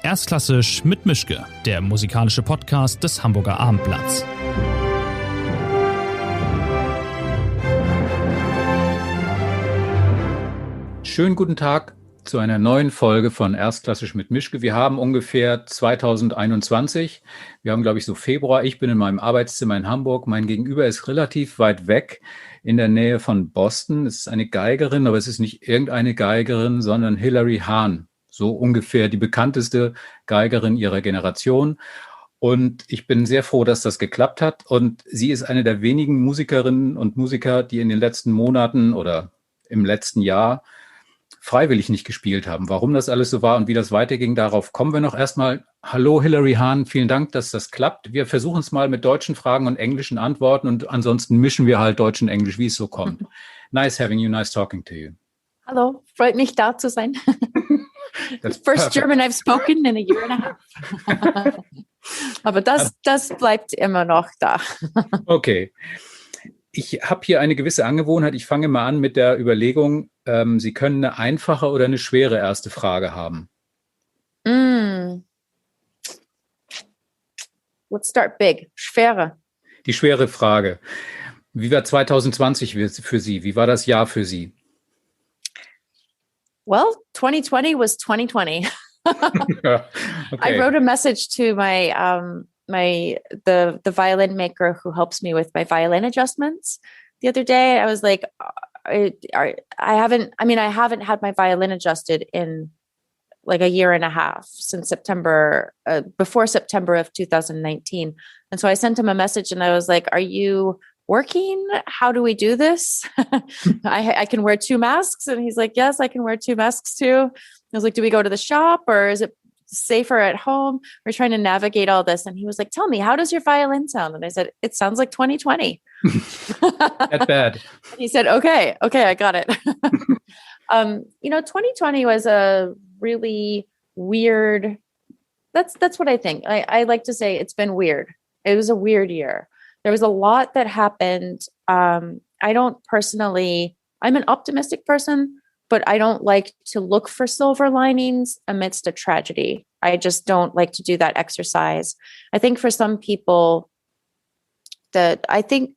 Erstklassisch mit Mischke, der musikalische Podcast des Hamburger Abendblatts. Schönen guten Tag zu einer neuen Folge von Erstklassisch mit Mischke. Wir haben ungefähr 2021. Wir haben, glaube ich, so Februar. Ich bin in meinem Arbeitszimmer in Hamburg. Mein Gegenüber ist relativ weit weg in der Nähe von Boston. Es ist eine Geigerin, aber es ist nicht irgendeine Geigerin, sondern Hilary Hahn. So ungefähr die bekannteste Geigerin ihrer Generation. Und ich bin sehr froh, dass das geklappt hat. Und sie ist eine der wenigen Musikerinnen und Musiker, die in den letzten Monaten oder im letzten Jahr freiwillig nicht gespielt haben. Warum das alles so war und wie das weiterging, darauf kommen wir noch erstmal. Hallo Hilary Hahn, vielen Dank, dass das klappt. Wir versuchen es mal mit deutschen Fragen und englischen Antworten und ansonsten mischen wir halt Deutsch und Englisch, wie es so kommt. Nice having you, nice talking to you. Hallo, freut mich da zu sein. That's First perfect. German I've spoken in a year and a half. Aber das bleibt immer noch da. Okay. Ich habe hier eine gewisse Angewohnheit. Ich fange mal an mit der Überlegung, Sie können eine einfache oder eine schwere erste Frage haben. Let's start big. Schwere. Die schwere Frage. Wie war 2020 für Sie? Wie war das Jahr für Sie? Well, 2020 was 2020. Okay. I wrote a message to my the violin maker who helps me with my violin adjustments the other day. I was like, I haven't had my violin adjusted in like a year and a half since September, before September of 2019. And so I sent him a message and I was like, are you working? How do we do this? I can wear 2 masks. And he's like, yes, I can wear 2 masks too. I was like, do we go to the shop or is it safer at home? We're trying to navigate all this. And he was like, tell me, how does your violin sound? And I said, it sounds like 2020. That bad. He said, okay, I got it. 2020 was a really weird, that's what I think. I like to say it's been weird. It was a weird year. There was a lot that happened. I don't personally, I'm an optimistic person, but I don't like to look for silver linings amidst a tragedy. I just don't like to do that exercise. I think for some people that I think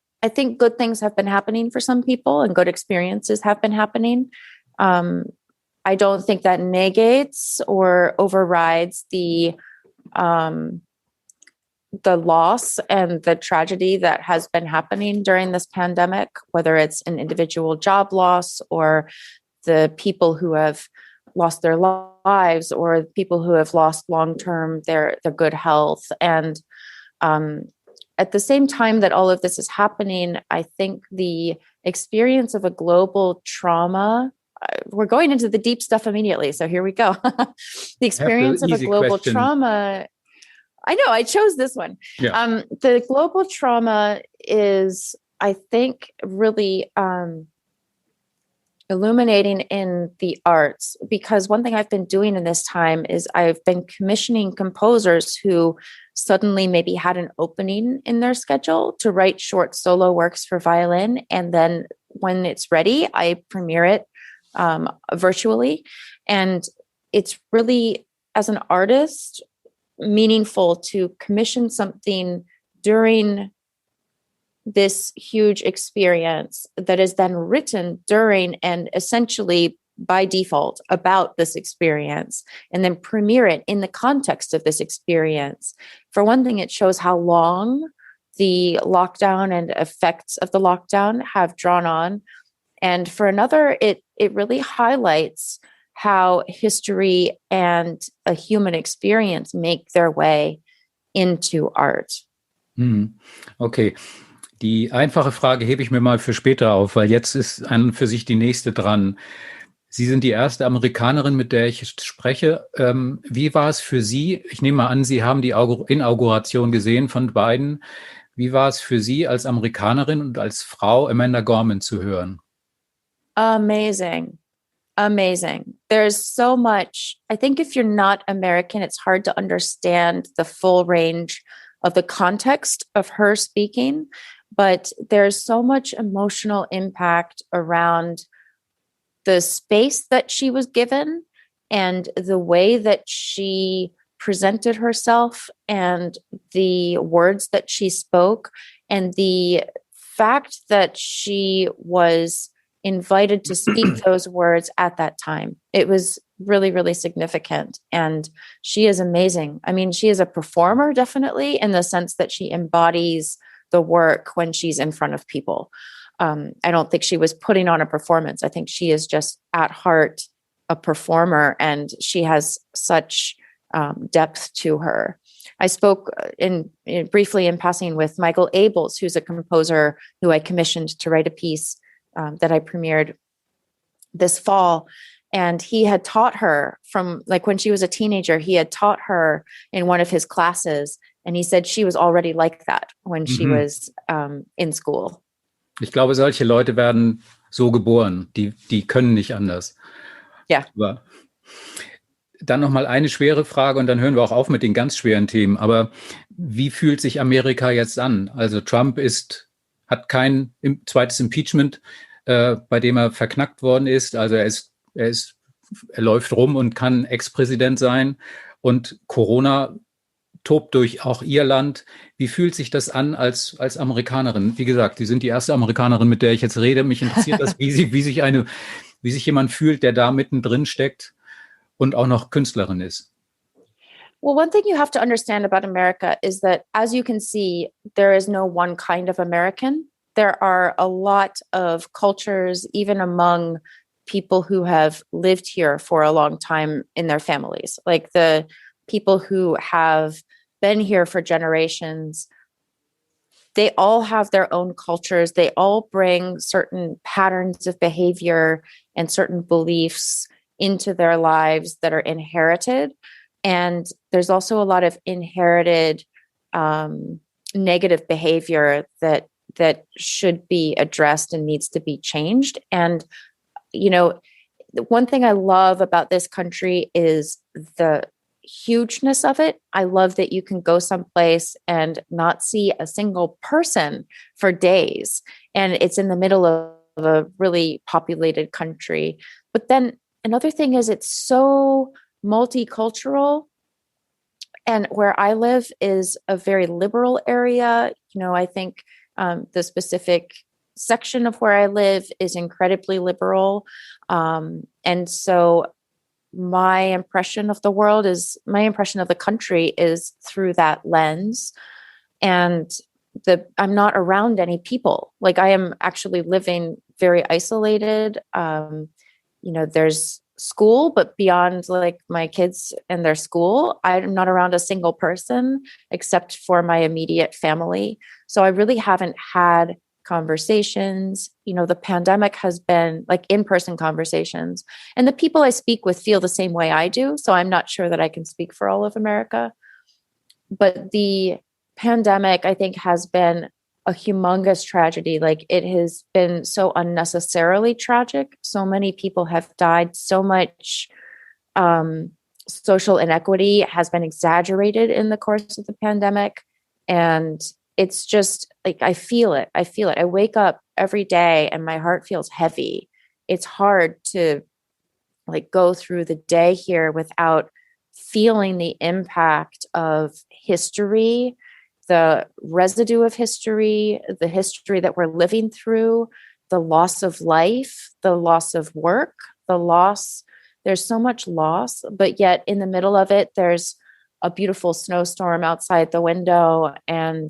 good things have been happening for some people and good experiences have been happening. I don't think that negates or overrides the loss and the tragedy that has been happening during this pandemic, whether it's an individual job loss or the people who have lost their lives or people who have lost long-term their good health. And at the same time that all of this is happening, I think the experience of a global trauma, we're going into the deep stuff immediately. So here we go. The experience of a global trauma. I know, I chose this one. Yeah. The global trauma is, I think, really illuminating in the arts, because one thing I've been doing in this time is I've been commissioning composers who suddenly maybe had an opening in their schedule to write short solo works for violin. And then when it's ready, I premiere it virtually. And it's really, as an artist, meaningful to commission something during this huge experience that is then written during and essentially by default about this experience, and then premiere it in the context of this experience. For one thing, it shows how long the lockdown and effects of the lockdown have drawn on. And for another, it really highlights how history and a human experience make their way into art. Okay. Die einfache Frage hebe ich mir mal für später auf, weil jetzt ist an und für sich die nächste dran. Sie sind die erste Amerikanerin, mit der ich spreche. Wie war es für Sie? Ich nehme mal an, Sie haben die Inauguration gesehen von beiden. Wie war es für Sie als Amerikanerin und als Frau Amanda Gorman zu hören? Amazing. There's so much. I think if you're not American, it's hard to understand the full range of the context of her speaking. But there's so much emotional impact around the space that she was given and the way that she presented herself and the words that she spoke and the fact that she was invited to speak those words at that time. It was really, really significant. And she is amazing. I mean, she is a performer, definitely, in the sense that she embodies the work when she's in front of people. I don't think she was putting on a performance. I think she is just at heart a performer, and she has such depth to her. I spoke briefly in passing with Michael Abels, who's a composer who I commissioned to write a piece that I premiered this fall. And he had taught her from like when she was a teenager, he had taught her in one of his classes. And he said she was already like that when she was in school. Ich glaube, solche Leute werden so geboren. Die können nicht anders. Ja. Aber dann nochmal eine schwere Frage und dann hören wir auch auf mit den ganz schweren Themen. Aber wie fühlt sich Amerika jetzt an? Also Trump hat kein zweites Impeachment, bei dem er verknackt worden ist. Also er läuft rum und kann Ex-Präsident sein. Und Corona tobt durch auch ihr Land. Wie fühlt sich das an als Amerikanerin? Wie gesagt, Sie sind die erste Amerikanerin, mit der ich jetzt rede. Mich interessiert das, wie sich jemand fühlt, der da mittendrin steckt und auch noch Künstlerin ist. Well, one thing you have to understand about America is that, as you can see, there is no one kind of American. There are a lot of cultures, even among people who have lived here for a long time in their families. Like the people who have been here for generations, they all have their own cultures. They all bring certain patterns of behavior and certain beliefs into their lives that are inherited. And there's also a lot of inherited negative behavior that should be addressed and needs to be changed. And, you know, one thing I love about this country is the hugeness of it. I love that you can go someplace and not see a single person for days. And it's in the middle of a really populated country. But then another thing is it's so multicultural. And where I live is a very liberal area. You know, I think the specific section of where I live is incredibly liberal. And so my impression of the country is through that lens. And I'm not around any people. Like I am actually living very isolated. You know, there's school, but beyond like my kids and their school, I'm not around a single person except for my immediate family. So I really haven't had conversations. You know, the pandemic has been like in-person conversations, and the people I speak with feel the same way I do. So I'm not sure that I can speak for all of America, but the pandemic, I think, has been a humongous tragedy. Like it has been so unnecessarily tragic. So many people have died. So much social inequity has been exaggerated in the course of the pandemic. And it's just like, I feel it. I wake up every day and my heart feels heavy. It's hard to like go through the day here without feeling the impact of history, the residue of history, the history that we're living through, the loss of life, the loss of work, there's so much loss, but yet in the middle of it, there's a beautiful snowstorm outside the window, and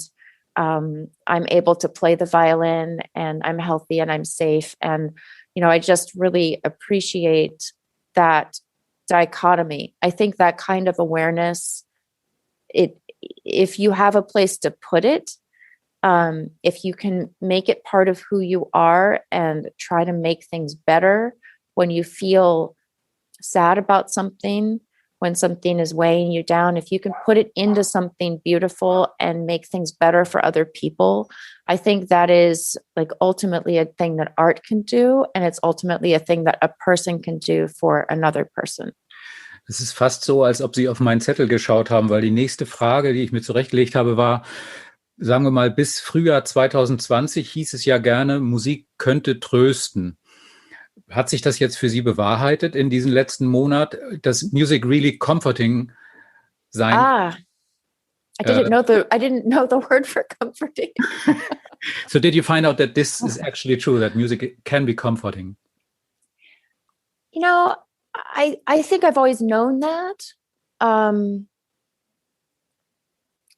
I'm able to play the violin, and I'm healthy and I'm safe. And, you know, I just really appreciate that dichotomy. I think that kind of awareness, if you have a place to put it, if you can make it part of who you are and try to make things better when you feel sad about something, when something is weighing you down, if you can put it into something beautiful and make things better for other people, I think that is like ultimately a thing that art can do. And it's ultimately a thing that a person can do for another person. Es ist fast so, als ob Sie auf meinen Zettel geschaut haben, weil die nächste Frage, die ich mir zurechtgelegt habe, war, sagen wir mal, bis Frühjahr 2020 hieß es ja gerne, Musik könnte trösten. Hat sich das jetzt für Sie bewahrheitet in diesem letzten Monat, dass Music really comforting sein. I didn't know the word for comforting. So did you find out that this is actually true, that music can be comforting? You know, I think I've always known that.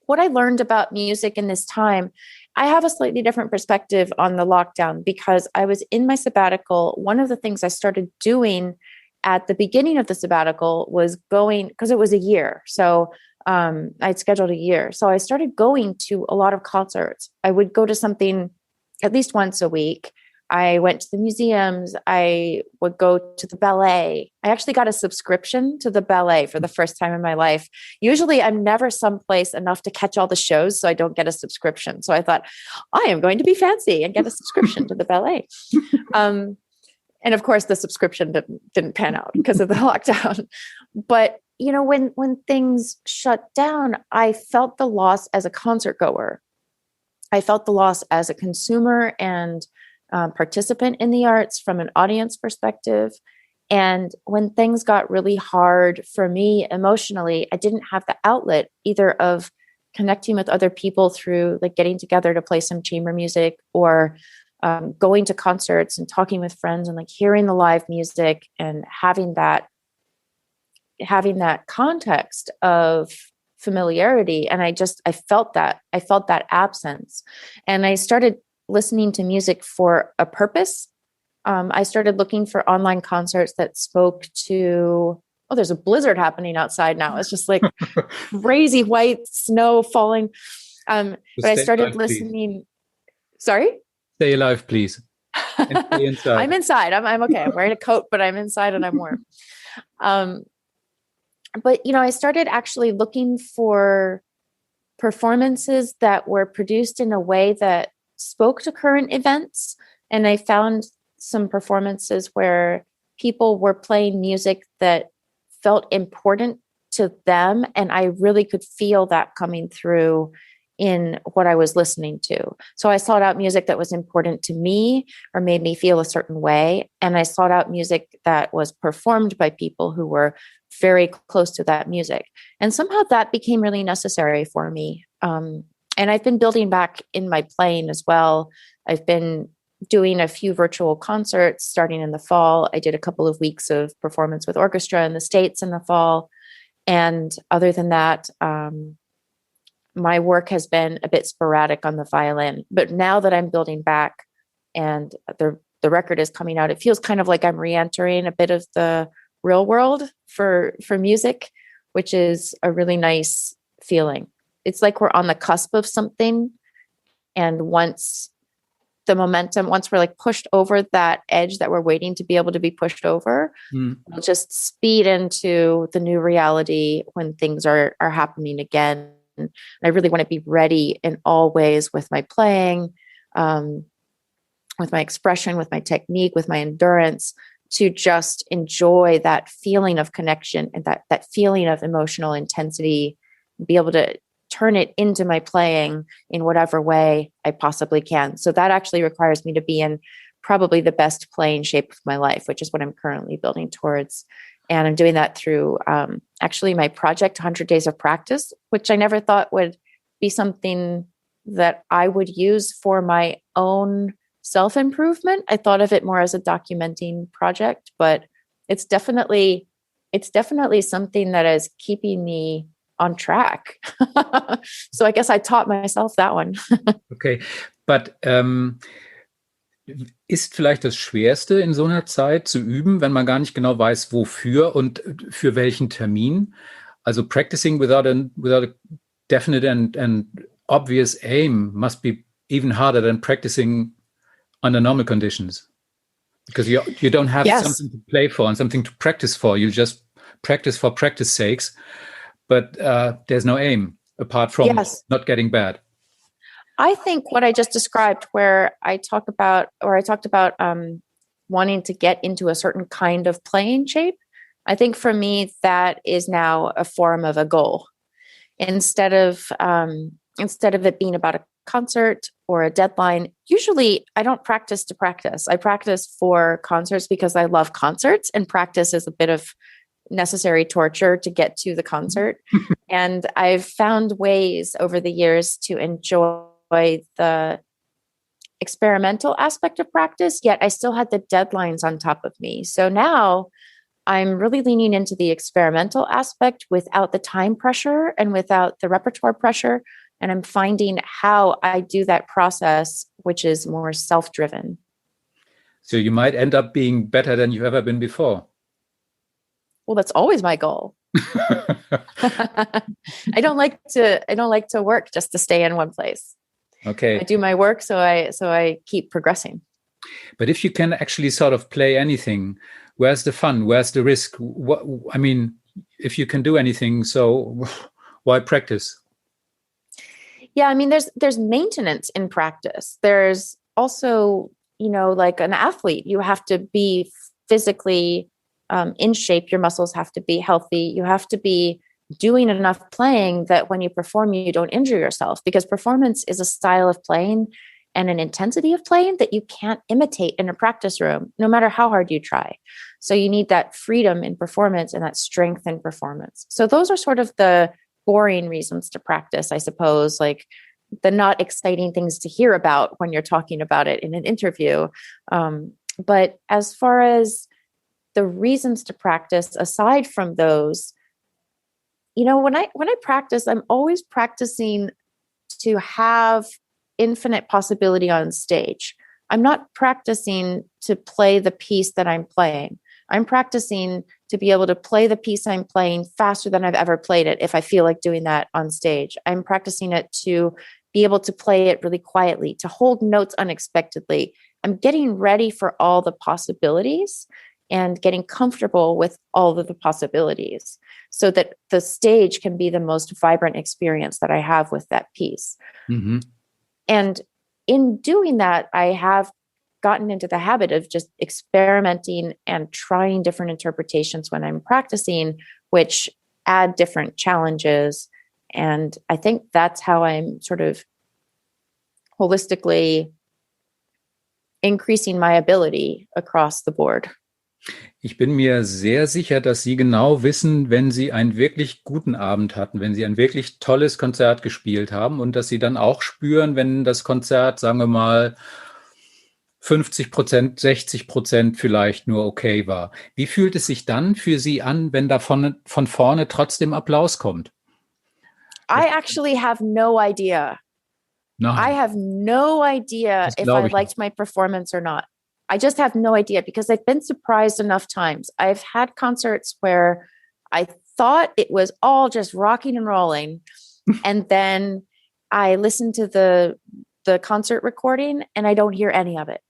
What I learned about music in this time, I have a slightly different perspective on the lockdown because I was in my sabbatical. One of the things I started doing at the beginning of the sabbatical was going, because it was a year. So I'd scheduled a year. So I started going to a lot of concerts. I would go to something at least once a week. I went to the museums. I would go to the ballet. I actually got a subscription to the ballet for the first time in my life. Usually I'm never someplace enough to catch all the shows, so I don't get a subscription. So I thought, I am going to be fancy and get a subscription to the ballet. And of course, the subscription didn't pan out because of the lockdown. But you know, when things shut down, I felt the loss as a concert goer. I felt the loss as a consumer and participant in the arts from an audience perspective. And when things got really hard for me emotionally, I didn't have the outlet either of connecting with other people through like getting together to play some chamber music or going to concerts and talking with friends and like hearing the live music and having that context of familiarity. And I felt that absence. And I started listening to music for a purpose. I started looking for online concerts that spoke to, there's a blizzard happening outside now. It's just like crazy white snow falling. But I started listening. Please. Sorry? Stay alive, please. And stay inside. I'm inside. I'm okay. I'm wearing a coat, but I'm inside and I'm warm. But, you know, I started actually looking for performances that were produced in a way that spoke to current events. And I found some performances where people were playing music that felt important to them. And I really could feel that coming through in what I was listening to. So I sought out music that was important to me or made me feel a certain way. And I sought out music that was performed by people who were very close to that music. And somehow that became really necessary for me. And I've been building back in my playing as well. I've been doing a few virtual concerts starting in the fall. I did a couple of weeks of performance with orchestra in the States in the fall. And other than that, my work has been a bit sporadic on the violin. But now that I'm building back and the record is coming out, it feels kind of like I'm re-entering a bit of the real world for music, which is a really nice feeling. It's like we're on the cusp of something. And once we're like pushed over that edge that we're waiting to be able to be pushed over, we'll just speed into the new reality when things are happening again. And I really want to be ready in all ways with my playing, with my expression, with my technique, with my endurance, to just enjoy that feeling of connection and that feeling of emotional intensity, be able to turn it into my playing in whatever way I possibly can. So that actually requires me to be in probably the best playing shape of my life, which is what I'm currently building towards. And I'm doing that through actually my project, 100 Days of Practice, which I never thought would be something that I would use for my own self-improvement. I thought of it more as a documenting project, but it's definitely something that is keeping me on track. So I guess I taught myself that one. Okay, but ist vielleicht das Schwerste in so einer Zeit zu üben, wenn man gar nicht genau weiß, wofür und für welchen Termin? Also practicing without a definite and obvious aim must be even harder than practicing under normal conditions, because you don't have something to play for and something to practice for. You just practice for practice sakes, but there's no aim apart from not getting bad. I think what I just described, where I talked about wanting to get into a certain kind of playing shape, I think for me that is now a form of a goal. Instead of it being about a concert or a deadline, usually I don't practice to practice. I practice for concerts because I love concerts, and practice is a bit of necessary torture to get to the concert. And I've found ways over the years to enjoy the experimental aspect of practice, yet I still had the deadlines on top of me. So now I'm really leaning into the experimental aspect without the time pressure and without the repertoire pressure. And I'm finding how I do that process, which is more self-driven. So you might end up being better than you've ever been before. Well, that's always my goal. I don't like to work just to stay in one place. Okay. I do my work so I keep progressing. But if you can actually sort of play anything, where's the fun? Where's the risk? If you can do anything, so why practice? Yeah, I mean, there's maintenance in practice. There's also, like an athlete, you have to be physically in shape. Your muscles have to be healthy. You have to be doing enough playing that when you perform, you don't injure yourself, because performance is a style of playing and an intensity of playing that you can't imitate in a practice room, no matter how hard you try. So you need that freedom in performance and that strength in performance. So those are sort of the boring reasons to practice, I suppose, like the not exciting things to hear about when you're talking about it in an interview. But as far as the reasons to practice, aside from those, when I practice, I'm always practicing to have infinite possibility on stage. I'm not practicing to play the piece that I'm playing. I'm practicing to be able to play the piece I'm playing faster than I've ever played it if I feel like doing that on stage. I'm practicing it to be able to play it really quietly, to hold notes unexpectedly. I'm getting ready for all the possibilities and getting comfortable with all of the possibilities so that the stage can be the most vibrant experience that I have with that piece. Mm-hmm. And in doing that, I have gotten into the habit of just experimenting and trying different interpretations when I'm practicing, which add different challenges. And I think that's how I'm sort of holistically increasing my ability across the board. Ich bin mir sehr sicher, dass Sie genau wissen, wenn Sie einen wirklich guten Abend hatten, wenn Sie ein wirklich tolles Konzert gespielt haben und dass Sie dann auch spüren, wenn das Konzert, sagen wir mal, 50%, 60% vielleicht nur okay war. Wie fühlt es sich dann für Sie an, wenn da von vorne trotzdem Applaus kommt? I actually have no idea. Nein. I have no idea if I liked my performance or not. I just have no idea because I've been surprised enough times. I've had concerts where I thought it was all just rocking and rolling. And then I listen to the concert recording and I don't hear any of it.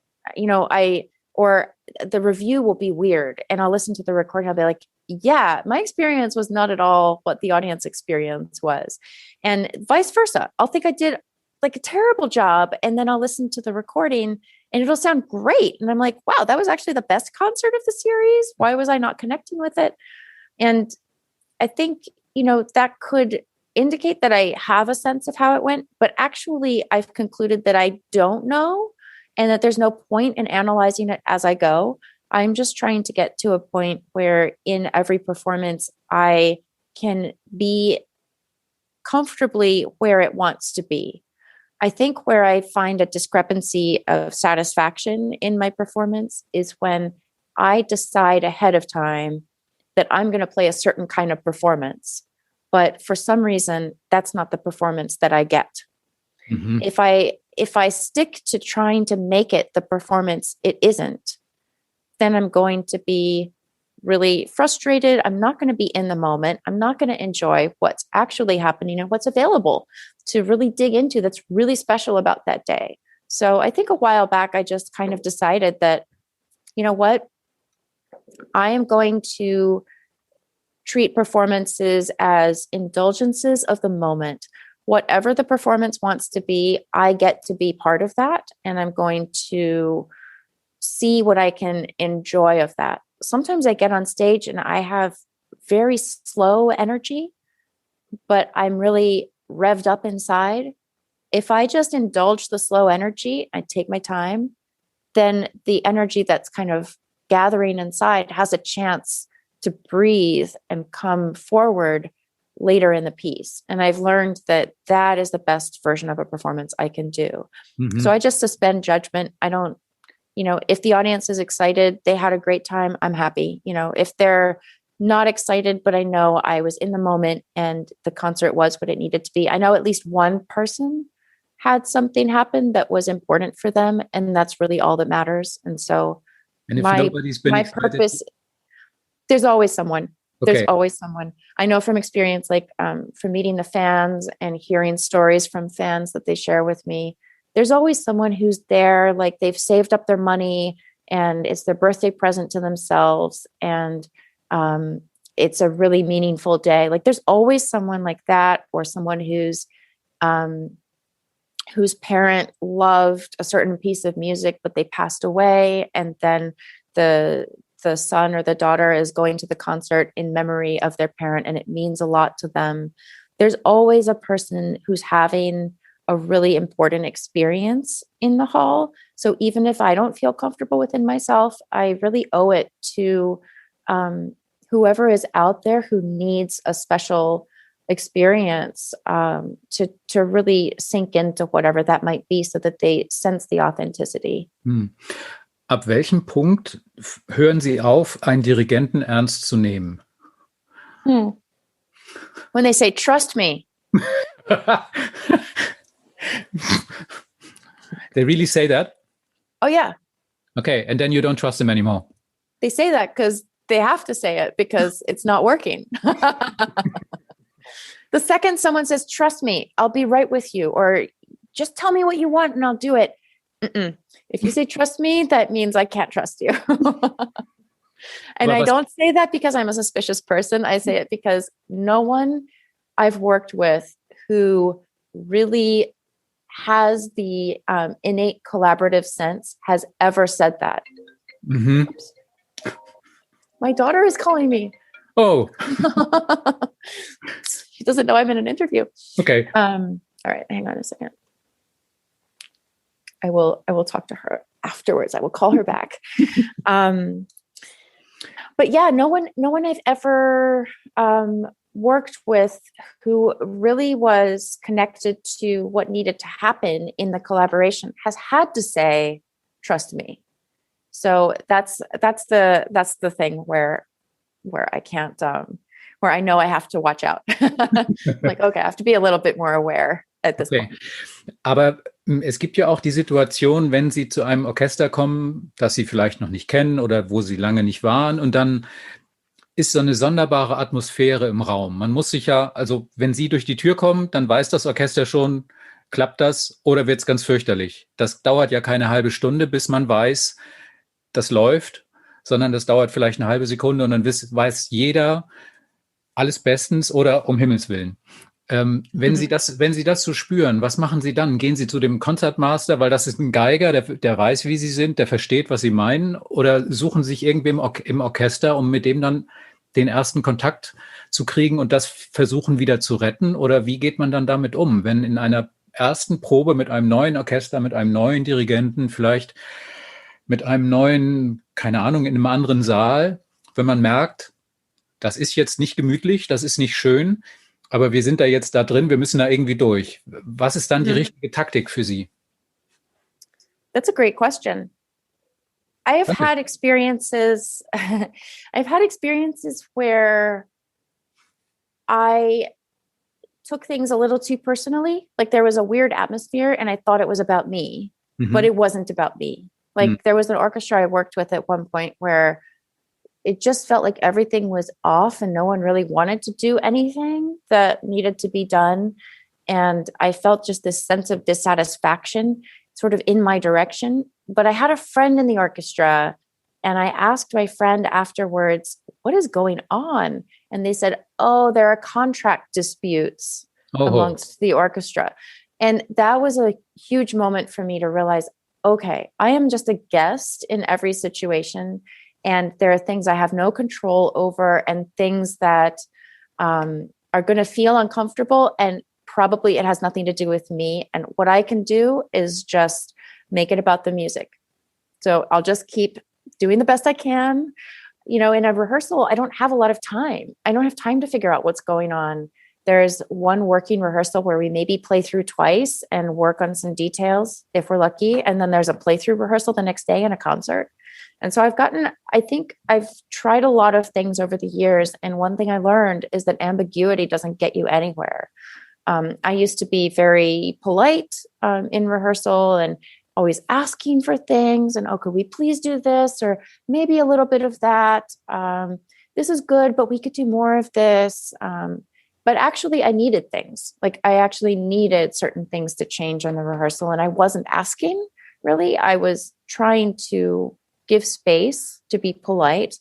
Or the review will be weird and I'll listen to the recording. I'll be like, yeah, my experience was not at all what the audience experience was. And vice versa. I'll think I did like a terrible job. And then I'll listen to the recording and it'll sound great. And I'm like, wow, that was actually the best concert of the series. Why was I not connecting with it? And I think, that could indicate that I have a sense of how it went, but actually I've concluded that I don't know and that there's no point in analyzing it as I go. I'm just trying to get to a point where in every performance, I can be comfortably where it wants to be. I think where I find a discrepancy of satisfaction in my performance is when I decide ahead of time that I'm going to play a certain kind of performance. But for some reason, that's not the performance that I get. Mm-hmm. If I stick to trying to make it the performance it isn't, then I'm going to be really frustrated. I'm not going to be in the moment. I'm not going to enjoy what's actually happening and what's available to really dig into that's really special about that day. So I think a while back, I just kind of decided that, you know what, I am going to treat performances as indulgences of the moment. Whatever the performance wants to be, I get to be part of that. And I'm going to see what I can enjoy of that. Sometimes I get on stage and I have very slow energy, but I'm really revved up inside. If I just indulge the slow energy, I take my time, then the energy that's kind of gathering inside has a chance to breathe and come forward later in the piece. And I've learned that that is the best version of a performance I can do. Mhm. So I just suspend judgment. I don't, if the audience is excited, they had a great time, I'm happy. If they're not excited, but I know I was in the moment and the concert was what it needed to be. I know at least one person had something happen that was important for them, and that's really all that matters. And so And if my nobody's been excited, purpose, there's always someone. There's okay. always someone. I know from experience, like from meeting the fans and hearing stories from fans that they share with me, there's always someone who's there, like they've saved up their money and it's their birthday present to themselves. And it's a really meaningful day. Like there's always someone like that, or someone whose parent loved a certain piece of music, but they passed away. And then the son or the daughter is going to the concert in memory of their parent, and it means a lot to them. There's always a person who's having a really important experience in the hall. So even if I don't feel comfortable within myself, I really owe it to whoever is out there who needs a special experience to really sink into whatever that might be, so that they sense the authenticity. Ab welchem Punkt hören Sie auf, einen Dirigenten ernst zu nehmen? When they say, trust me. They really say that? Oh, yeah. Okay, and then you don't trust them anymore. They say that because they have to say it because it's not working. The second someone says, trust me, I'll be right with you, or just tell me what you want and I'll do it. If you say trust me, that means I can't trust you. And I don't say that because I'm a suspicious person. I say it because no one I've worked with who really has the innate collaborative sense has ever said that. Mm-hmm. My daughter is calling me. Oh. She doesn't know I'm in an interview. Okay. All right, hang on a second. I will talk to her afterwards. I will call her back. But yeah, no one I've ever worked with who really was connected to what needed to happen in the collaboration has had to say, trust me. So that's the thing where I can't, where I know I have to watch out. Like, okay, I have to be a little bit more aware at this point. Aber es gibt ja auch die Situation, wenn Sie zu einem Orchester kommen, das Sie vielleicht noch nicht kennen oder wo Sie lange nicht waren, und dann ist so eine sonderbare Atmosphäre im Raum. Man muss sich ja, also wenn Sie durch die Tür kommen, dann weiß das Orchester schon, klappt das oder wird es ganz fürchterlich. Das dauert ja keine halbe Stunde, bis man weiß, das läuft, sondern das dauert vielleicht eine halbe Sekunde und dann weiß jeder alles bestens oder um Himmels Willen. Wenn Sie das so spüren, was machen Sie dann? Gehen Sie zu dem Concertmaster, weil das ist ein Geiger, der weiß, wie Sie sind, der versteht, was Sie meinen, oder suchen Sie sich irgendwem im Orchester, um mit dem dann den ersten Kontakt zu kriegen und das versuchen wieder zu retten? Oder wie geht man dann damit um, wenn in einer ersten Probe mit einem neuen Orchester, mit einem neuen Dirigenten, vielleicht mit einem neuen, keine Ahnung, in einem anderen Saal, wenn man merkt, das ist jetzt nicht gemütlich, das ist nicht schön, aber wir sind da jetzt da drin, wir müssen da irgendwie durch. Was ist dann die richtige Taktik für Sie? That's a great question. I've had experiences where I took things a little too personally. Like there was a weird atmosphere and I thought it was about me, but it wasn't about me. Like there was an orchestra I worked with at one point where it just felt like everything was off and no one really wanted to do anything that needed to be done. And I felt just this sense of dissatisfaction sort of in my direction. But I had a friend in the orchestra and I asked my friend afterwards, what is going on? And they said, oh, there are contract disputes amongst the orchestra. And that was a huge moment for me to realize, okay, I am just a guest in every situation. And there are things I have no control over and things that are going to feel uncomfortable. And probably it has nothing to do with me. And what I can do is just make it about the music. So I'll just keep doing the best I can. in a rehearsal, I don't have a lot of time. I don't have time to figure out what's going on. There's one working rehearsal where we maybe play through twice and work on some details if we're lucky. And then there's a playthrough rehearsal the next day and a concert. And so I think I've tried a lot of things over the years. And one thing I learned is that ambiguity doesn't get you anywhere. I used to be very polite in rehearsal and always asking for things. And, could we please do this? Or maybe a little bit of that. This is good, but we could do more of this. But actually, I needed things. Like I actually needed certain things to change in the rehearsal. And I wasn't asking, really. I was trying to give space to be polite.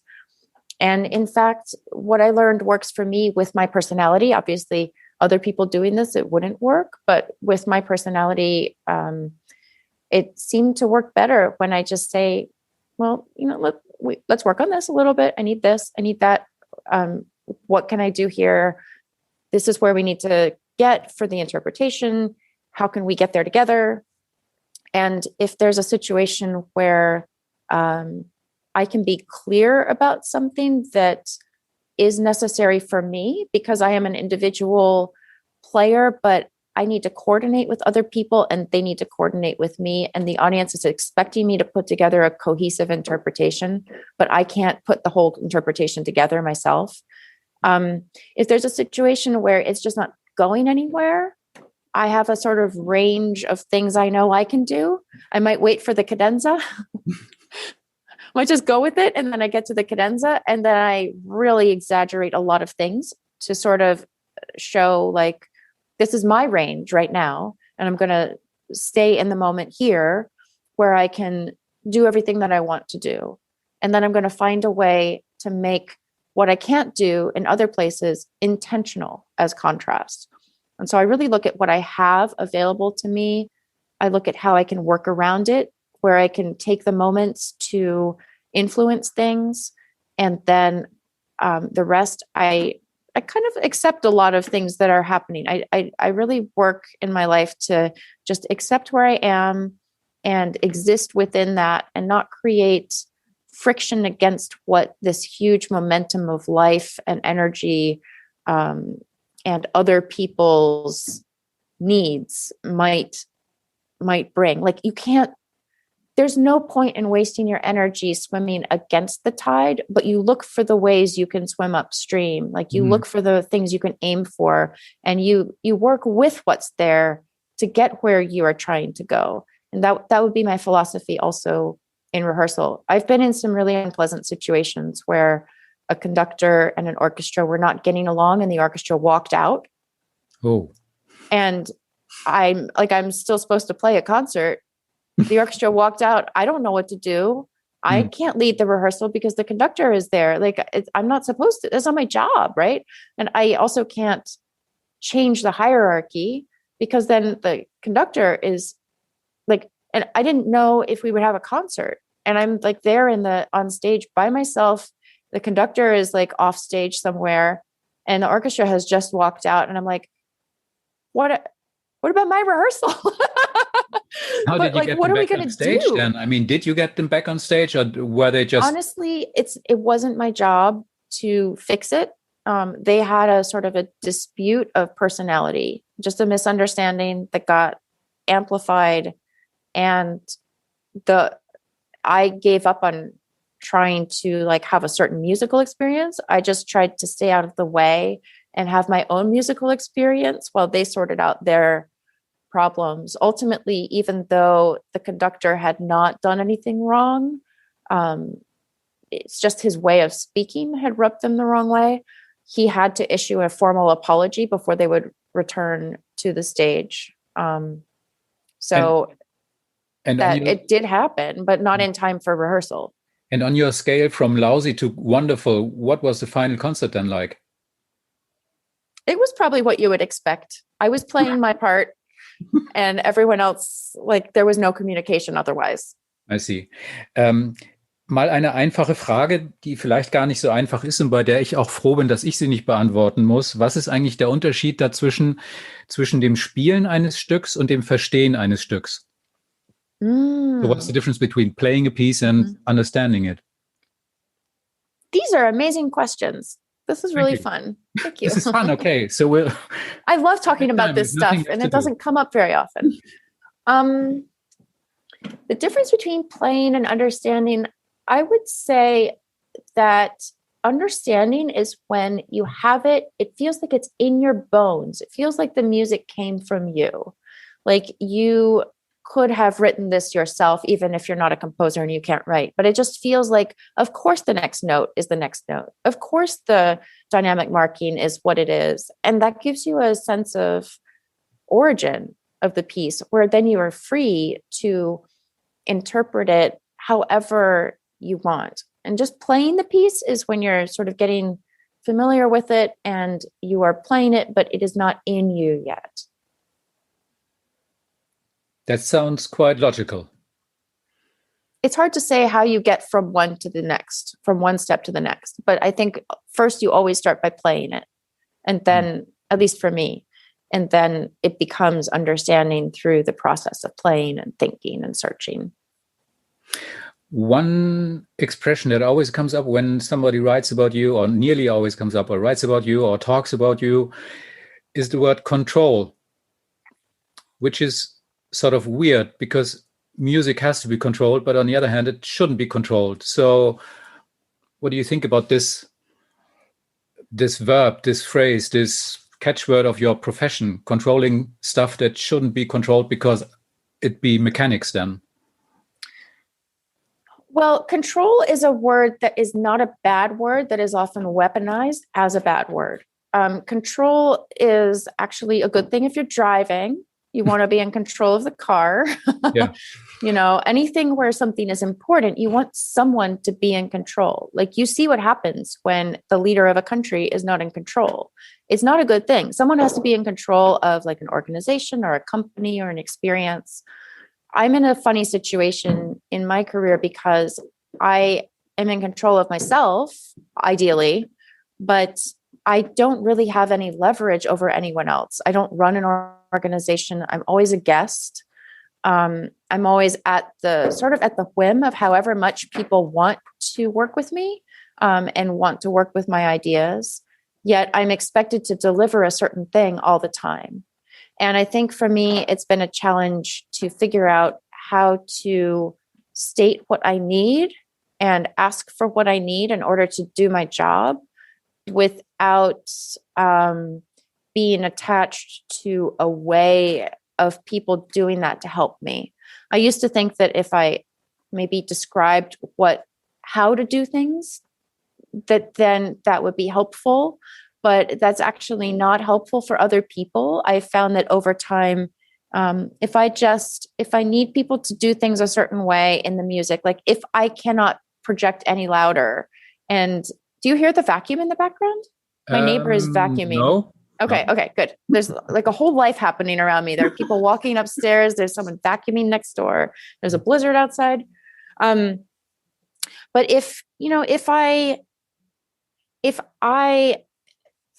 And in fact, what I learned works for me with my personality. Obviously, other people doing this, it wouldn't work. But with my personality, it seemed to work better when I just say, well, let's work on this a little bit. I need this. I need that. What can I do here? This is where we need to get for the interpretation. How can we get there together? And if there's a situation where I can be clear about something that is necessary for me because I am an individual player, but I need to coordinate with other people and they need to coordinate with me. And the audience is expecting me to put together a cohesive interpretation, but I can't put the whole interpretation together myself. If there's a situation where it's just not going anywhere, I have a sort of range of things I know I can do. I might wait for the cadenza. Might just go with it. And then I get to the cadenza and then I really exaggerate a lot of things to sort of show like, this is my range right now. And I'm going to stay in the moment here where I can do everything that I want to do. And then I'm going to find a way to make what I can't do in other places intentional as contrast. And so I really look at what I have available to me. I look at how I can work around it, where I can take the moments to influence things. And then the rest, I kind of accept a lot of things that are happening. I really work in my life to just accept where I am and exist within that and not create friction against what this huge momentum of life and energy and other people's needs might bring. Like there's no point in wasting your energy swimming against the tide, but you look for the ways you can swim upstream. Like you look for the things you can aim for and you work with what's there to get where you are trying to go. And that would be my philosophy also in rehearsal. I've been in some really unpleasant situations where a conductor and an orchestra were not getting along and the orchestra walked out. Oh. And I'm still supposed to play a concert. The orchestra walked out. I don't know what to do. I can't lead the rehearsal because the conductor is there. I'm not supposed to. That's not my job, right? And I also can't change the hierarchy because then the conductor is like, and I didn't know if we would have a concert. And I'm like there on stage by myself. The conductor is like off stage somewhere and the orchestra has just walked out. And I'm like, what about my rehearsal? How did you get them back on stage then? I mean, did you get them back on stage or were they just... Honestly, it wasn't my job to fix it. They had a sort of a dispute of personality, just a misunderstanding that got amplified. And I gave up on trying to like have a certain musical experience. I just tried to stay out of the way and have my own musical experience while they sorted out their problems. Ultimately, even though the conductor had not done anything wrong, it's just his way of speaking had rubbed them the wrong way. He had to issue a formal apology before they would return to the stage. It did happen, but not in time for rehearsal. And on your scale from lousy to wonderful, what was the final concert then like? It was probably what you would expect. I was playing my part and everyone else, like there was no communication otherwise. I see. Mal eine einfache Frage, die vielleicht gar nicht so einfach ist und bei der ich auch froh bin, dass ich sie nicht beantworten muss. Was ist eigentlich der Unterschied zwischen dem Spielen eines Stücks und dem Verstehen eines Stücks? So what's the difference between playing a piece and understanding it? These are amazing questions. This is really you. fun. Thank you. This is fun. Okay. So I love talking about this stuff, and it doesn't come up very often. The difference between playing and understanding, I would say that understanding is when you have it, it feels like it's in your bones. It feels like the music came from you. Like you could have written this yourself, even if you're not a composer and you can't write. But it just feels like, of course, the next note is the next note. Of course, the dynamic marking is what it is. And that gives you a sense of origin of the piece, where then you are free to interpret it however you want. And just playing the piece is when you're sort of getting familiar with it and you are playing it, but it is not in you yet. that sounds quite logical. It's hard to say how you get from one to the next, from one step to the next. But I think first you always start by playing it. And then, at least for me, and then it becomes understanding through the process of playing and thinking and searching. One expression that always comes up when somebody writes about you, or nearly always comes up, or writes about you, or talks about you, is the word control, which is sort of weird because music has to be controlled, but on the other hand, it shouldn't be controlled. So what do you think about this verb, this phrase, this catchword of your profession, controlling stuff that shouldn't be controlled because it'd be mechanics then? Well, control is a word that is not a bad word, that is often weaponized as a bad word. Control is actually a good thing if you're driving. You want to be in control of the car. Yeah. You know, anything where something is important, you want someone to be in control. Like you see what happens when the leader of a country is not in control. It's not a good thing. Someone has to be in control of like an organization or a company or an experience. I'm in a funny situation in my career because I am in control of myself, ideally, but I don't really have any leverage over anyone else. I don't run an organization. I'm always a guest. I'm always at the whim of however much people want to work with me and want to work with my ideas. Yet I'm expected to deliver a certain thing all the time. And I think for me, it's been a challenge to figure out how to state what I need and ask for what I need in order to do my job without being attached to a way of people doing that to help me. I used to think that if I maybe described how to do things, then that would be helpful. But that's actually not helpful for other people. I found that over time, if I need people to do things a certain way in the music, like if I cannot project any louder, and do you hear the vacuum in the background? My neighbor is vacuuming. No. Okay, good. There's like a whole life happening around me. There are people walking upstairs. There's someone vacuuming next door. There's a blizzard outside. But if I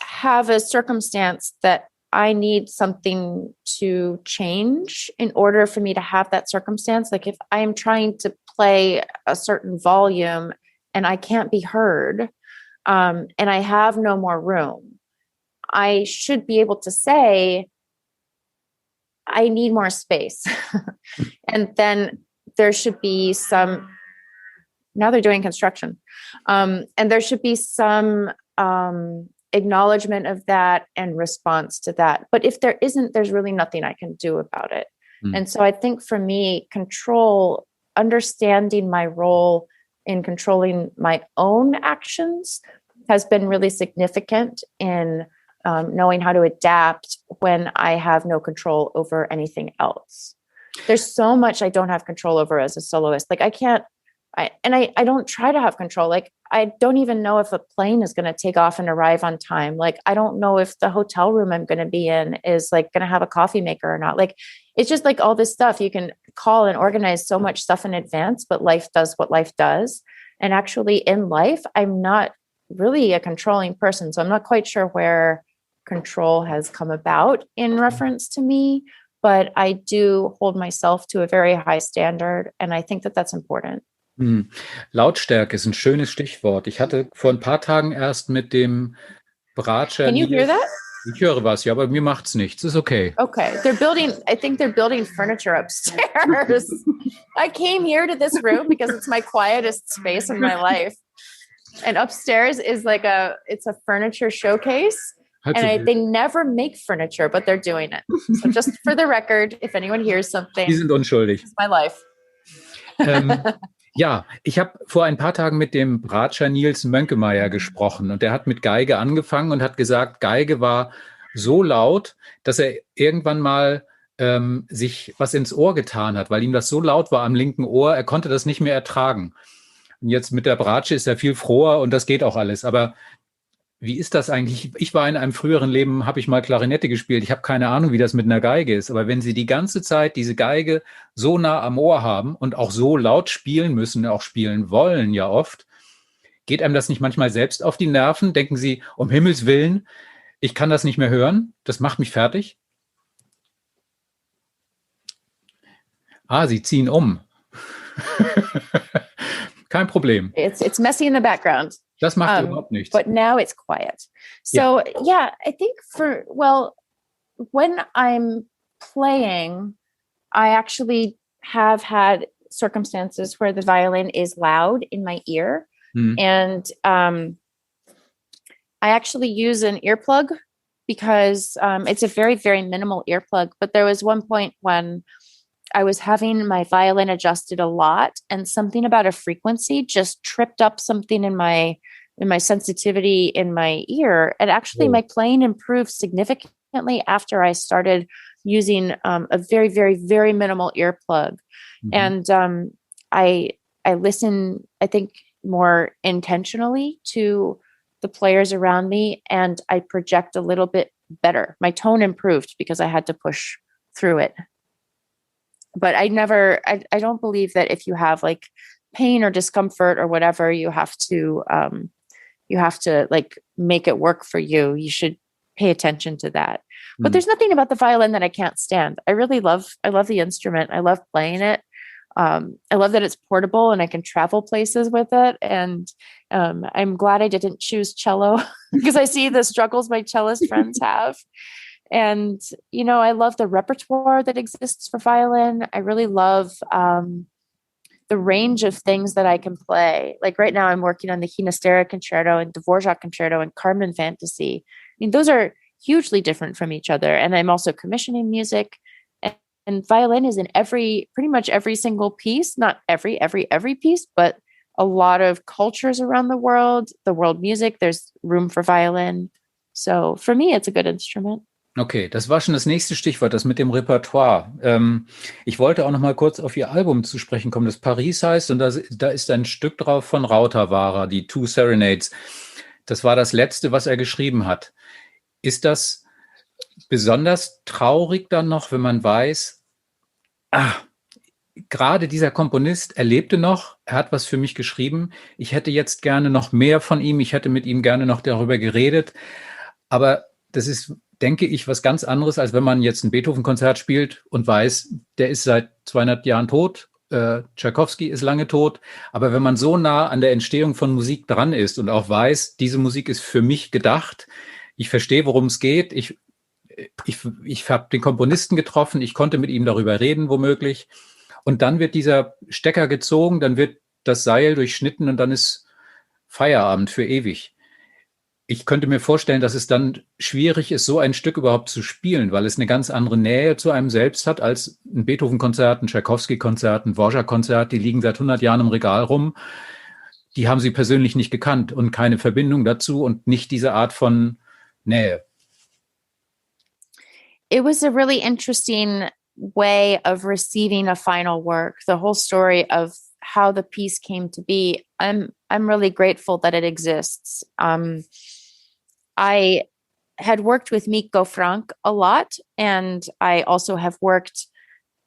have a circumstance that I need something to change in order for me to have that circumstance, like if I am trying to play a certain volume and I can't be heard, and I have no more room, I should be able to say, I need more space. And then there should be now they're doing construction. And there should be some acknowledgement of that and response to that. But if there isn't, there's really nothing I can do about it. And so I think for me, control, understanding my role in controlling my own actions has been really significant in knowing how to adapt when I have no control over anything else. There's so much I don't have control over as a soloist. Like I don't try to have control. Like I don't even know if a plane is going to take off and arrive on time. Like I don't know if the hotel room I'm going to be in is like going to have a coffee maker or not. Like it's just like all this stuff you can call and organize so much stuff in advance, but life does what life does. And actually in life, I'm not really a controlling person. So I'm not quite sure where control has come about in reference to me, but I do hold myself to a very high standard. And I think that that's important. Hm. Lautstärke ist ein schönes Stichwort. Ich hatte vor ein paar Tagen erst mit dem Bratscher Can you hear Nils. that? Ich höre was, ja, aber mir macht's nichts. Ist okay. Okay. I think they're building furniture upstairs. I came here to this room because it's my quietest space in my life. And upstairs is it's a furniture showcase. They never make furniture, but they're doing it. So just for the record, if anyone hears something, Die sind unschuldig. it's my life. Ja, ich habe vor ein paar Tagen mit dem Bratscher Nils Mönkemeyer gesprochen und der hat mit Geige angefangen und hat gesagt, Geige war so laut, dass er irgendwann mal sich was ins Ohr getan hat, weil ihm das so laut war am linken Ohr, er konnte das nicht mehr ertragen. Und jetzt mit der Bratsche ist er viel froher und das geht auch alles. Aber wie ist das eigentlich? Ich war in einem früheren Leben, habe ich mal Klarinette gespielt. Ich habe keine Ahnung, wie das mit einer Geige ist. Aber wenn Sie die ganze Zeit diese Geige so nah am Ohr haben und auch so laut spielen müssen, auch spielen wollen ja oft, geht einem das nicht manchmal selbst auf die Nerven? Denken Sie, um Himmels Willen, ich kann das nicht mehr hören? Das macht mich fertig? Sie ziehen um. Kein Problem. It's messy in the background. Das macht überhaupt nichts. But now it's quiet. So yeah, I think when I'm playing, I actually have had circumstances where the violin is loud in my ear. And I actually use an earplug because it's a very, very minimal earplug. But there was one point when I was having my violin adjusted a lot and something about a frequency just tripped up something in my sensitivity in my ear. And actually my playing improved significantly after I started using a very, very, very minimal earplug. And I listen, I think, more intentionally to the players around me, and I project a little bit better. My tone improved because I had to push through it. But I don't believe that if you have like pain or discomfort or whatever, you have to like make it work for you. You should pay attention to that. But there's nothing about the violin that I can't stand. I love the instrument. I love playing it. I love that it's portable and I can travel places with it. And I'm glad I didn't choose cello because I see the struggles my cellist friends have. And, I love the repertoire that exists for violin. I really love the range of things that I can play. Like right now I'm working on the Hinastera Concerto and Dvorak Concerto and Carmen Fantasy. I mean, those are hugely different from each other. And I'm also commissioning music. And violin is in pretty much every single piece, not every piece, but a lot of cultures around the world music, there's room for violin. So for me, it's a good instrument. Okay, das war schon das nächste Stichwort, das mit dem Repertoire. Ich wollte auch noch mal kurz auf Ihr Album zu sprechen kommen, das Paris heißt, und da ist ein Stück drauf von Rautavaara, die Two Serenades. Das war das letzte, was er geschrieben hat. Ist das besonders traurig dann noch, wenn man weiß, gerade dieser Komponist, er lebte noch, er hat was für mich geschrieben, ich hätte jetzt gerne noch mehr von ihm, ich hätte mit ihm gerne noch darüber geredet, aber das ist, denke ich, was ganz anderes, als wenn man jetzt ein Beethoven-Konzert spielt und weiß, der ist seit 200 Jahren tot, Tschaikowski ist lange tot, aber wenn man so nah an der Entstehung von Musik dran ist und auch weiß, diese Musik ist für mich gedacht, ich verstehe, worum es geht, ich habe den Komponisten getroffen, ich konnte mit ihm darüber reden, womöglich, und dann wird dieser Stecker gezogen, dann wird das Seil durchschnitten und dann ist Feierabend für ewig. Ich könnte mir vorstellen, dass es dann schwierig ist, so ein Stück überhaupt zu spielen, weil es eine ganz andere Nähe zu einem selbst hat als ein Beethoven-Konzert, ein Tschaikowski-Konzert, ein Dvorak-Konzert. Die liegen seit 100 Jahren im Regal rum. Die haben Sie persönlich nicht gekannt und keine Verbindung dazu und nicht diese Art von Nähe. It was a really interesting way of receiving a final work. The whole story of how the piece came to be. I'm really grateful that it exists. I had worked with Mikko Frank a lot, and I also have worked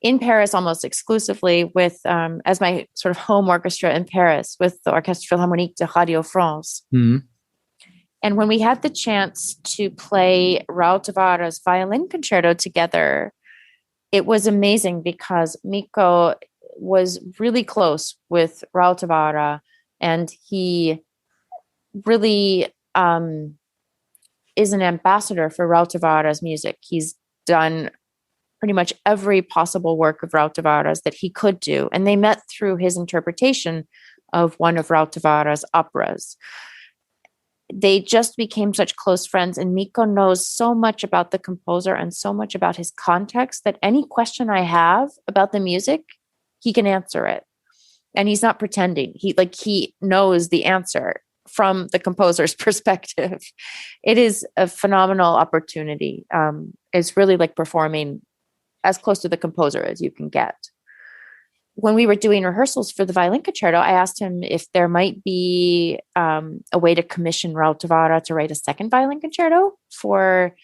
in Paris almost exclusively with, as my sort of home orchestra in Paris, with the Orchestre Philharmonique de Radio France. Mhm. And when we had the chance to play Rautavaara's violin concerto together, it was amazing because Mikko was really close with Raul Tavara, and he really is an ambassador for Raul Tavara's music. He's done pretty much every possible work of Raul Tavara's that he could do. And they met through his interpretation of one of Raul Tavara's operas. They just became such close friends. And Mikko knows so much about the composer and so much about his context that any question I have about the music, he can answer it. And he's not pretending. He knows the answer from the composer's perspective. It is a phenomenal opportunity. It's really like performing as close to the composer as you can get. When we were doing rehearsals for the violin concerto, I asked him if there might be a way to commission Raul Tavara to write a second violin concerto for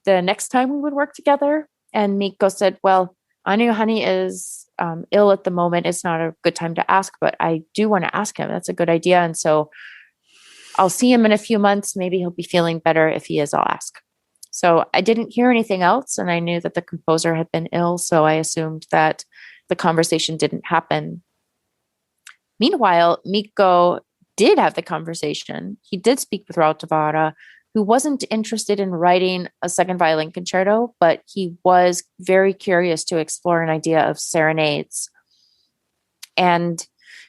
the next time we would work together. And Mikko said, well, Anu Yohani is ill at the moment. It's not a good time to ask, but I do want to ask him. That's a good idea. And so I'll see him in a few months. Maybe he'll be feeling better. If he is, I'll ask. So I didn't hear anything else. And I knew that the composer had been ill. So I assumed that the conversation didn't happen. Meanwhile, Mikko did have the conversation. He did speak with Raul Tavara, who wasn't interested in writing a second violin concerto, but he was very curious to explore an idea of serenades and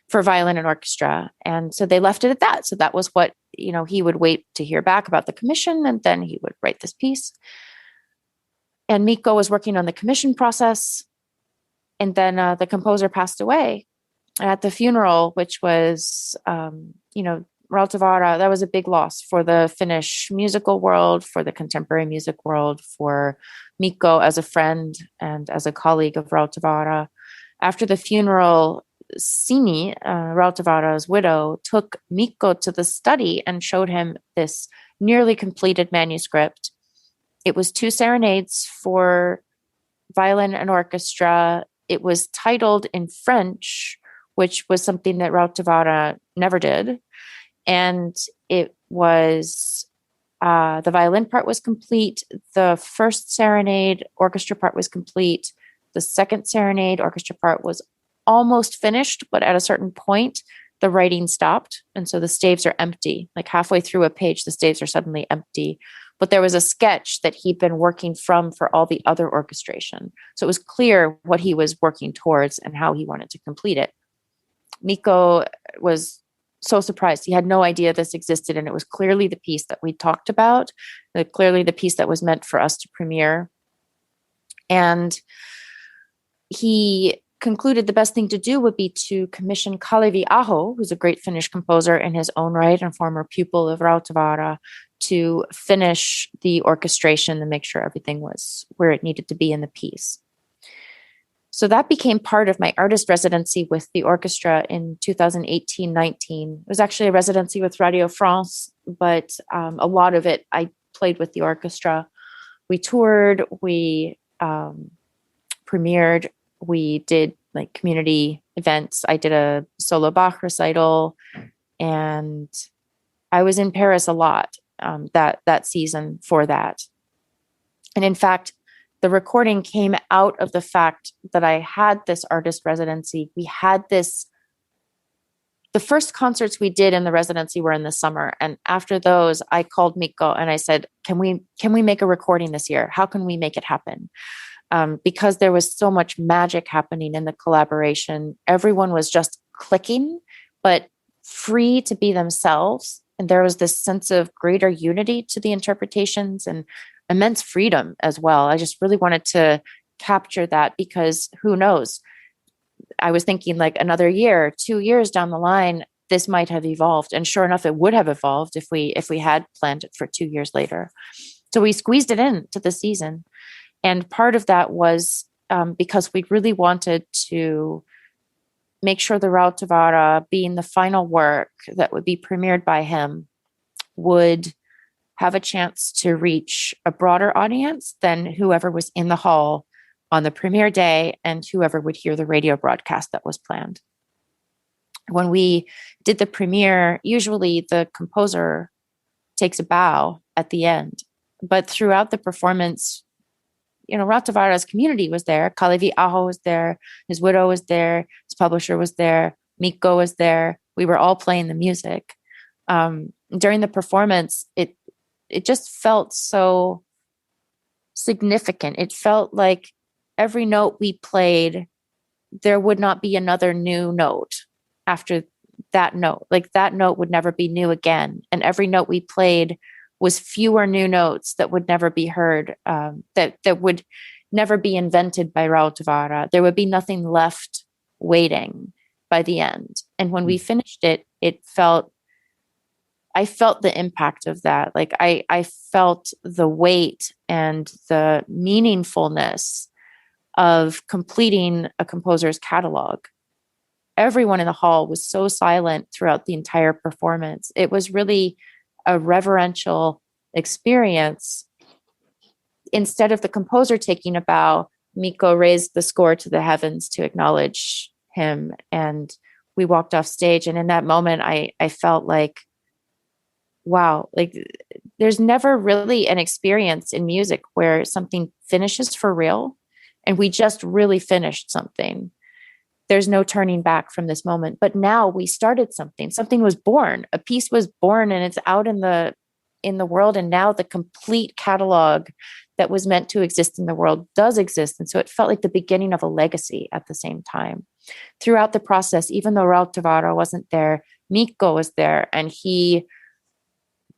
for violin and orchestra. And so they left it at that. So that was what, he would wait to hear back about the commission, and then he would write this piece. And Mikko was working on the commission process. And then the composer passed away. And at the funeral, which was, Raul Tavara, that was a big loss for the Finnish musical world, for the contemporary music world, for Mikko as a friend and as a colleague of Raul Tavara. After the funeral, Sini, Raul Tavara's widow, took Mikko to the study and showed him this nearly completed manuscript. It was 2 serenades for violin and orchestra. It was titled in French, which was something that Raul Tavara never did. And it was, the violin part was complete. The first serenade orchestra part was complete. The second serenade orchestra part was almost finished, but at a certain point, the writing stopped. And so the staves are empty. Like halfway through a page, the staves are suddenly empty. But there was a sketch that he'd been working from for all the other orchestration. So it was clear what he was working towards and how he wanted to complete it. Mikko was so surprised. He had no idea this existed. And it was clearly the piece that we talked about, clearly the piece that was meant for us to premiere. And he concluded the best thing to do would be to commission Kalevi Aho, who's a great Finnish composer in his own right and former pupil of Raul Tavara, to finish the orchestration and make sure everything was where it needed to be in the piece. So that became part of my artist residency with the orchestra in 2018-19. It was actually a residency with Radio France, but a lot of it I played with the orchestra. We toured, we premiered, we did like community events. I did a solo Bach recital, and I was in Paris a lot that season for that. And in fact, the recording came out of the fact that I had this artist residency. We had the first concerts we did in the residency were in the summer. And after those, I called Mikko and I said, can we make a recording this year? How can we make it happen? Because there was so much magic happening in the collaboration. Everyone was just clicking, but free to be themselves. And there was this sense of greater unity to the interpretations and immense freedom as well. I just really wanted to capture that, because who knows? I was thinking like another year, 2 years down the line, this might have evolved. And sure enough, it would have evolved if we had planned it for 2 years later. So we squeezed it in to the season. And part of that was because we really wanted to make sure the Raul Tavara, being the final work that would be premiered by him, would have a chance to reach a broader audience than whoever was in the hall on the premiere day and whoever would hear the radio broadcast that was planned. When we did the premiere, usually the composer takes a bow at the end, but throughout the performance, Rautavaara's community was there. Kalevi Aho was there. His widow was there. His publisher was there. Mikko was there. We were all playing the music. During the performance, it just felt so significant. It felt like every note we played, there would not be another new note after that note. Like that note would never be new again. And every note we played was fewer new notes that would never be heard, that would never be invented by Rautavaara. There would be nothing left waiting by the end. And when we finished it, I felt the impact of that. Like I felt the weight and the meaningfulness of completing a composer's catalog. Everyone in the hall was so silent throughout the entire performance. It was really a reverential experience. Instead of the composer taking a bow, Mikko raised the score to the heavens to acknowledge him. And we walked off stage. And in that moment, I felt like, wow, like there's never really an experience in music where something finishes for real and we just really finished something. There's no turning back from this moment. But now we started something. Something was born. A piece was born and it's out in the world. And now the complete catalog that was meant to exist in the world does exist. And so it felt like the beginning of a legacy at the same time. Throughout the process, even though Rautavaara wasn't there, Mikko was there, and he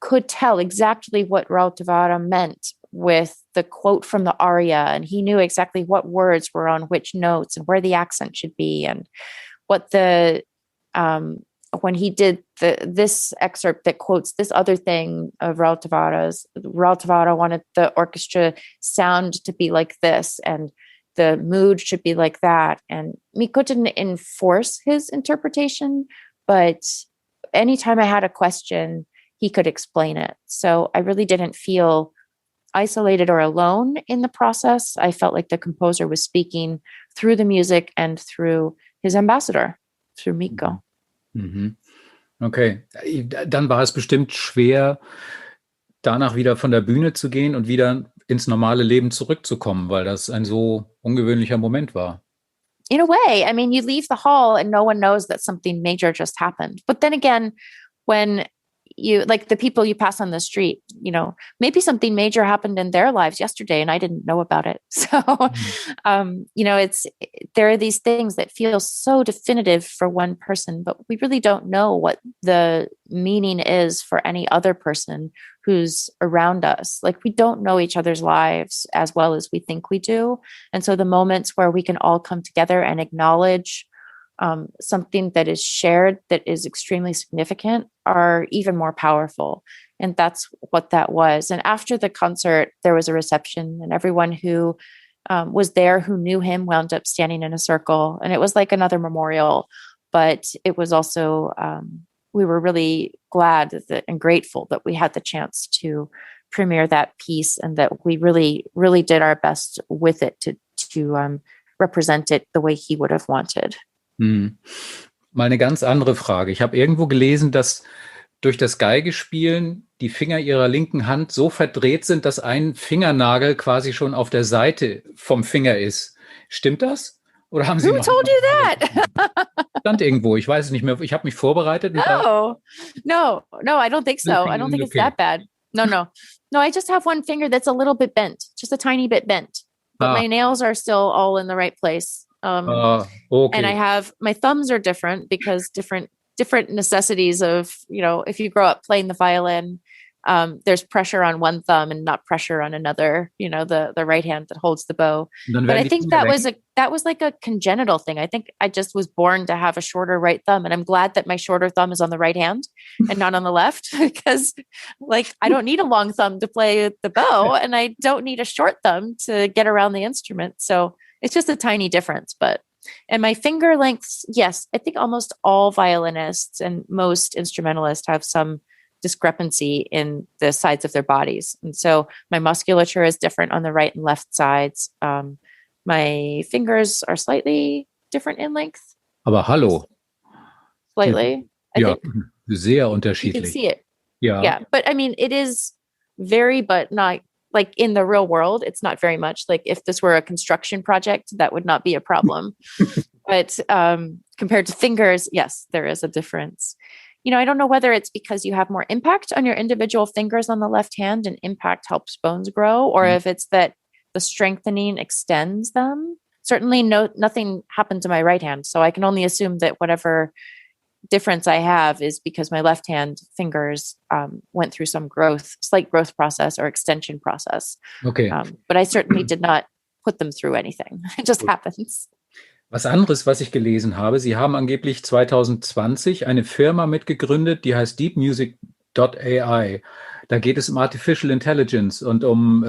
could tell exactly what Rautavaara meant with the quote from the aria, and he knew exactly what words were on which notes and where the accent should be, and what the when he did this excerpt that quotes this other thing of Rautavaara's. Rautavaara wanted the orchestra sound to be like this, and the mood should be like that. And Mikko didn't enforce his interpretation, but anytime I had a question, he could explain it. So I really didn't feel isolated or alone in the process. I felt like the composer was speaking through the music and through his ambassador, through Mikko. Mhm. Okay, dann war es bestimmt schwer, danach wieder von der Bühne zu gehen und wieder ins normale Leben zurückzukommen, weil das ein so ungewöhnlicher Moment war. In a way, I mean, you leave the hall and no one knows that something major just happened. But then again, when you, like the people you pass on the street, maybe something major happened in their lives yesterday and I didn't know about it. So, there are these things that feel so definitive for one person, but we really don't know what the meaning is for any other person who's around us. Like, we don't know each other's lives as well as we think we do. And so the moments where we can all come together and acknowledge something that is shared that is extremely significant are even more powerful. And that's what that was. And after the concert, there was a reception, and everyone who was there who knew him wound up standing in a circle. And it was like another memorial, but it was also, we were really glad and grateful that we had the chance to premiere that piece, and that we really, really did our best with it to represent it the way he would have wanted. Mal eine ganz andere Frage. Ich habe irgendwo gelesen, dass durch das Geigespielen die Finger ihrer linken Hand so verdreht sind, dass ein Fingernagel quasi schon auf der Seite vom Finger ist. Stimmt das? Oder haben Sie Who told you that? Stand irgendwo, ich weiß es nicht mehr. Ich habe mich vorbereitet. No, I don't think so. I don't think it's that bad. No, I just have one finger that's a little bit bent, just a tiny bit bent. But my nails are still all in the right place. Okay. And I have, my thumbs are different because different necessities of, if you grow up playing the violin, there's pressure on one thumb and not pressure on another, the right hand that holds the bow. But I think that was like a congenital thing. I think I just was born to have a shorter right thumb, and I'm glad that my shorter thumb is on the right hand and not on the left, because I don't need a long thumb to play the bow, and I don't need a short thumb to get around the instrument. So it's just a tiny difference. And my finger lengths, yes, I think almost all violinists and most instrumentalists have some discrepancy in the sides of their bodies. And so my musculature is different on the right and left sides. My fingers are slightly different in length. Aber hallo. Slightly. I think sehr unterschiedlich. you can see it. Yeah. But I mean, it is very, but not like in the real world, it's not very much. Like if this were a construction project, that would not be a problem. But compared to fingers, yes, there is a difference. I don't know whether it's because you have more impact on your individual fingers on the left hand and impact helps bones grow, or if it's that the strengthening extends them. Certainly nothing happened to my right hand. So I can only assume that whatever difference I have is because my left hand fingers went through some slight growth process or extension process. Okay. But I certainly did not put them through anything. It just happens. Was anderes, was ich gelesen habe, Sie haben angeblich 2020 eine Firma mitgegründet, die heißt deepmusic.ai. Da geht es um Artificial Intelligence und um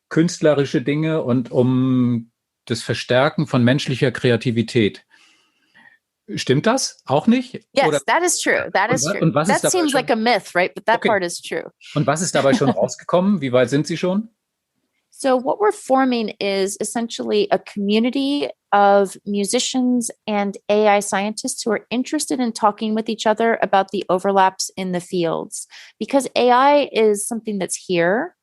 künstlerische Dinge und um das Verstärken von menschlicher Kreativität. Stimmt das auch nicht? Yes, Oder? that is true. That is true. Und was That ist dabei seems schon? like a myth, right? But that Okay. part is true. Und was ist dabei schon rausgekommen? Wie weit sind Sie schon? So what we're forming is essentially a community of musicians and AI scientists who are interested in talking with each other about the overlaps in the fields. Because AI is something that's here.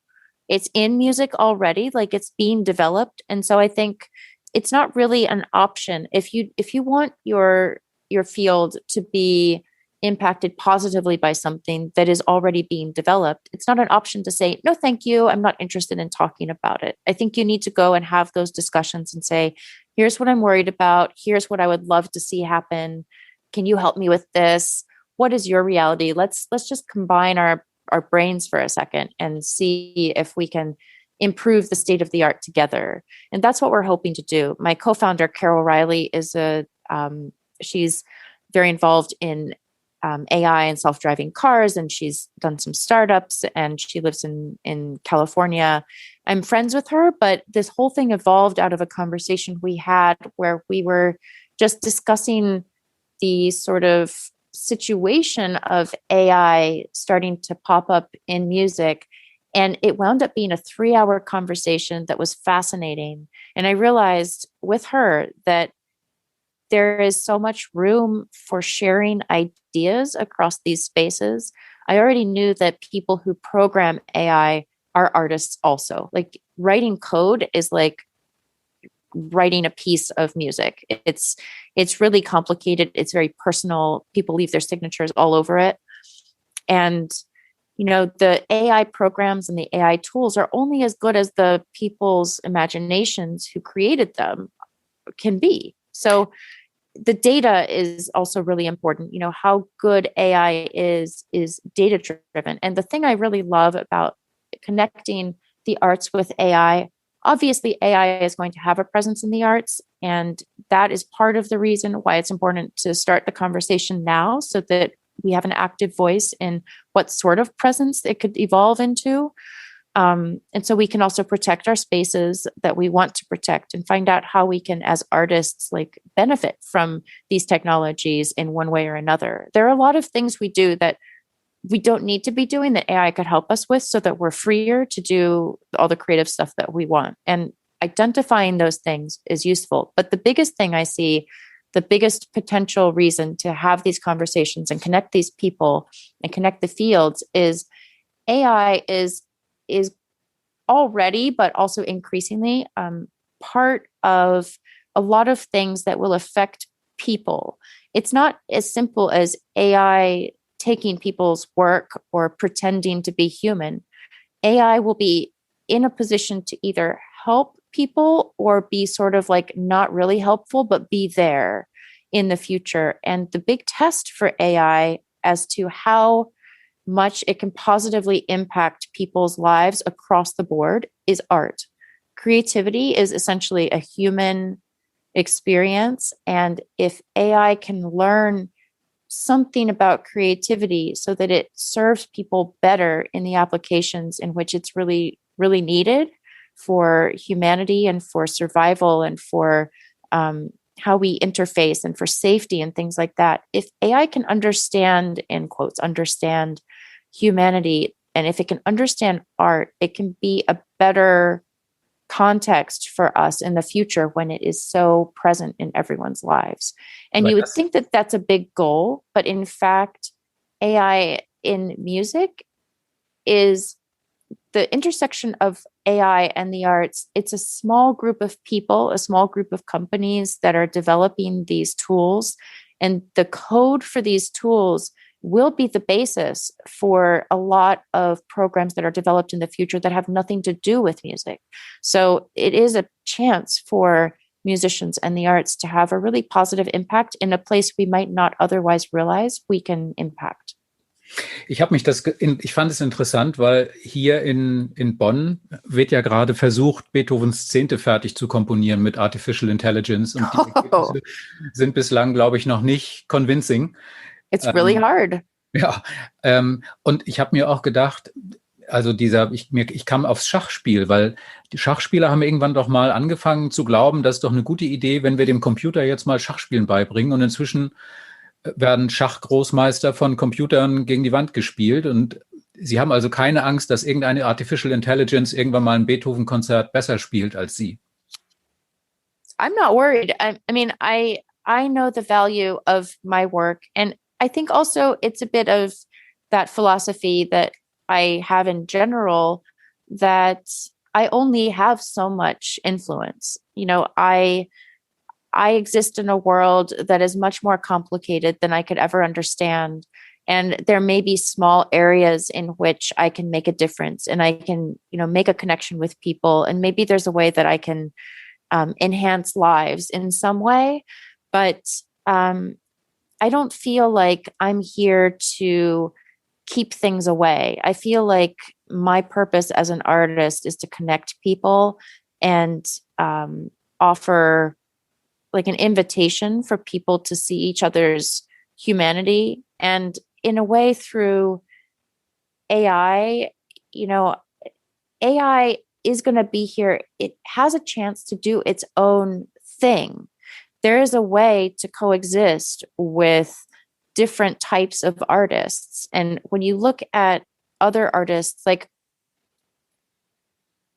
It's in music already, like it's being developed. And so I think it's not really an option. If you want your field to be impacted positively by something that is already being developed, it's not an option to say, no, thank you, I'm not interested in talking about it. I think you need to go and have those discussions and say, here's what I'm worried about. Here's what I would love to see happen. Can you help me with this? What is your reality? Let's just combine our brains for a second and see if we can improve the state of the art together. And that's what we're hoping to do. My co-founder, Carol Riley, is she's very involved in AI and self-driving cars, and she's done some startups, and she lives in California. I'm friends with her, but this whole thing evolved out of a conversation we had where we were just discussing the sort of situation of AI starting to pop up in music. And it wound up being a 3-hour conversation that was fascinating. And I realized with her that there is so much room for sharing ideas across these spaces. I already knew that people who program AI are artists also. Like writing code is like writing a piece of music. It's really complicated. It's very personal. People leave their signatures all over it. And the AI programs and the AI tools are only as good as the people's imaginations who created them can be. So the data is also really important. How good AI is data driven. And the thing I really love about connecting the arts with AI, obviously AI is going to have a presence in the arts. And that is part of the reason why it's important to start the conversation now so that we have an active voice in what sort of presence it could evolve into. And so we can also protect our spaces that we want to protect and find out how we can, as artists, like benefit from these technologies in one way or another. There are a lot of things we do that we don't need to be doing that AI could help us with so that we're freer to do all the creative stuff that we want. And identifying those things is useful. But the biggest thing I see, the biggest potential reason to have these conversations and connect these people and connect the fields is AI is already, but also increasingly part of a lot of things that will affect people. It's not as simple as AI taking people's work or pretending to be human. AI will be in a position to either help people or be sort of like not really helpful, but be there in the future. And the big test for AI as to how much it can positively impact people's lives across the board is art. Creativity is essentially a human experience. And if AI can learn something about creativity so that it serves people better in the applications in which it's really, really needed for humanity and for survival and for how we interface and for safety and things like that. If AI can understand, in quotes, understand humanity, and if it can understand art, it can be a better context for us in the future when it is so present in everyone's lives. And you would think that that's a big goal, but in fact, AI in music is the intersection of AI and the arts, it's a small group of people, a small group of companies that are developing these tools. And the code for these tools will be the basis for a lot of programs that are developed in the future that have nothing to do with music. So it is a chance for musicians and the arts to have a really positive impact in a place we might not otherwise realize we can impact. Ich fand es interessant, weil hier in Bonn wird ja gerade versucht, Beethovens Zehnte fertig zu komponieren mit Artificial Intelligence. Und die Ergebnisse sind bislang, glaube ich, noch nicht convincing. It's really hard. Ja, und ich habe mir auch gedacht, also ich kam aufs Schachspiel, weil die Schachspieler haben irgendwann doch mal angefangen zu glauben, das ist doch eine gute Idee, wenn wir dem Computer jetzt mal Schachspielen beibringen. Und inzwischen werden Schachgroßmeister von Computern gegen die Wand gespielt. Und sie haben also keine Angst, dass irgendeine Artificial Intelligence irgendwann mal ein Beethoven-Konzert besser spielt als sie. I'm not worried. I mean, I know the value of my work. And I think also it's a bit of that philosophy that I have in general, that I only have so much influence. You know, I exist in a world that is much more complicated than I could ever understand. And there may be small areas in which I can make a difference and I can, make a connection with people. And maybe there's a way that I can enhance lives in some way. But I don't feel like I'm here to keep things away. I feel like my purpose as an artist is to connect people and offer like an invitation for people to see each other's humanity. And in a way, through AI, AI is going to be here. It has a chance to do its own thing. There is a way to coexist with different types of artists. And when you look at other artists, like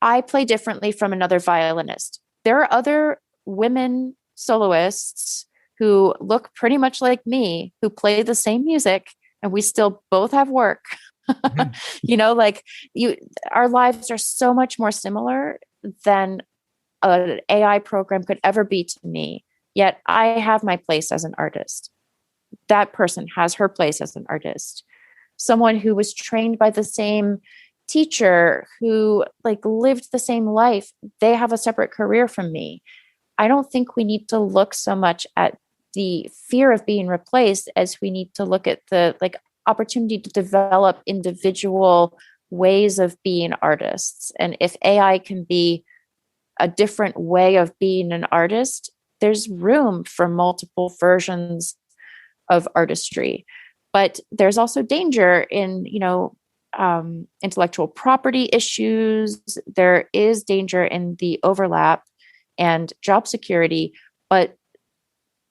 I play differently from another violinist. There are other women soloists who look pretty much like me, who play the same music, and we still both have work. Our lives are so much more similar than an AI program could ever be to me. Yet I have my place as an artist. That person has her place as an artist. Someone who was trained by the same teacher, who lived the same life, they have a separate career from me. I don't think we need to look so much at the fear of being replaced as we need to look at the opportunity to develop individual ways of being artists. And if AI can be a different way of being an artist, there's room for multiple versions of artistry. But there's also danger in, intellectual property issues. There is danger in the overlap and job security, but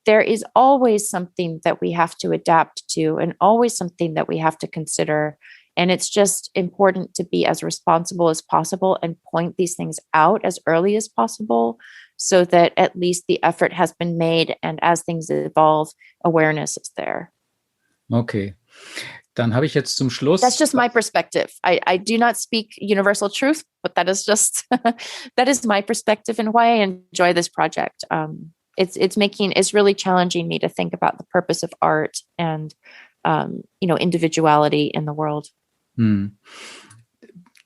there is always something that we have to adapt to and always something that we have to consider. And it's just important to be as responsible as possible and point these things out as early as possible so that at least the effort has been made. And as things evolve, awareness is there. Okay. Dann habe ich jetzt zum Schluss. That's just my perspective. I do not speak universal truth, but that is just, that is my perspective and why I enjoy this project. It's really challenging me to think about the purpose of art and, individuality in the world.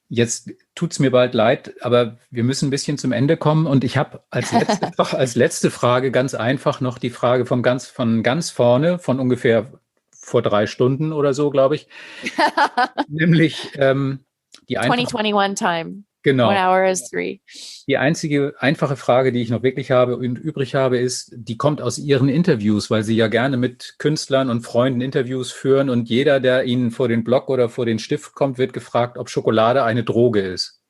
Jetzt tut's mir bald leid, aber wir müssen ein bisschen zum Ende kommen. Und ich habe als letzte Frage ganz einfach noch die Frage von ganz vorne, von ungefähr vor 3 Stunden oder so, glaube ich. Nämlich die 2021 time. Genau. 1 hour is 3. Die einzige einfache Frage, die ich noch wirklich habe und übrig habe, ist, die kommt aus Ihren Interviews, weil Sie ja gerne mit Künstlern und Freunden Interviews führen und jeder, der Ihnen vor den Block oder vor den Stift kommt, wird gefragt, ob Schokolade eine Droge ist.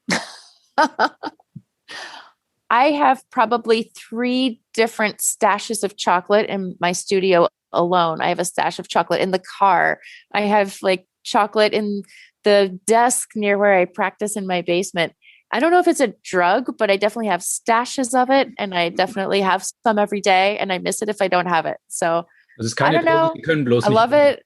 I have probably 3 different stashes of chocolate in my studio alone. I have a stash of chocolate in the car. I have chocolate in the desk near where I practice in my basement. I don't know if it's a drug, but I definitely have stashes of it, and I definitely have some every day, and I miss it if I don't have it. So Das ist keine I don't know. Droge, Sie können bloß I nicht. love it.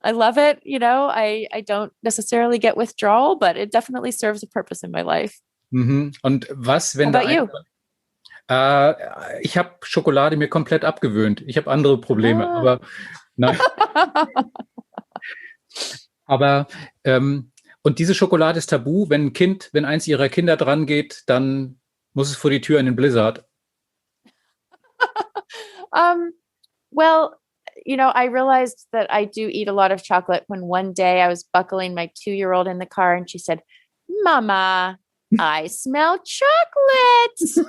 I love it. I don't necessarily get withdrawal, but it definitely serves a purpose in my life. Und was, wenn How about you? Ich habe Schokolade mir komplett abgewöhnt. Ich habe andere Probleme, aber nein. Aber und diese Schokolade ist tabu. Wenn eins ihrer Kinder dran geht, dann muss es vor die Tür in den Blizzard. Well, I realized that I do eat a lot of chocolate when one day I was buckling my 2-year-old in the car and she said, "Mama, I smell chocolate."